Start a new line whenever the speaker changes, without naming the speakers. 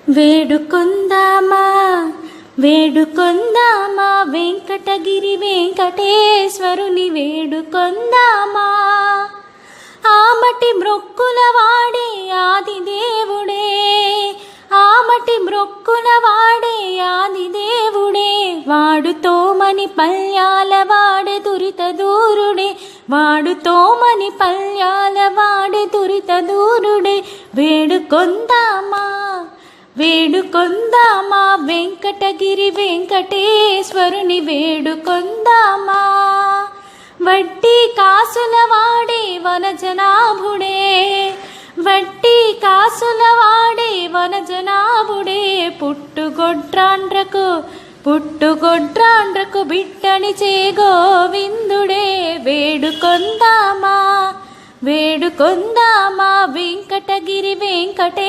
వేడుకొందామా వేడుకొందామా వెంకటగిరి వెంకటేశ్వరుని వేడుకొందామా. ఆమటి మ్రొక్కుల వాడే ఆది దేవుడే, ఆమటి మ్రొక్కుల వాడే ఆది దేవుడే. వాడుతోమని పల్యాల వాడే దురిత దూరుడే, వాడుతోమని పల్యాల వాడే దురిత దూరుడే. వేడుకొందామా వేడుకొందామా వెంకటగిరి వెంకటేశ్వరుని వేడుకొందామా. వడ్డీ కాసుల వాడే వనజనాభుడే, వడ్డీ కాసుల వాడే వనజనాభుడే. పుట్టుగొడ్రాండ్రకు బిడ్డని చే గోవిందుడే. వేడుకొందామా వేడుకొందామా వెంకటగిరి వెంకటే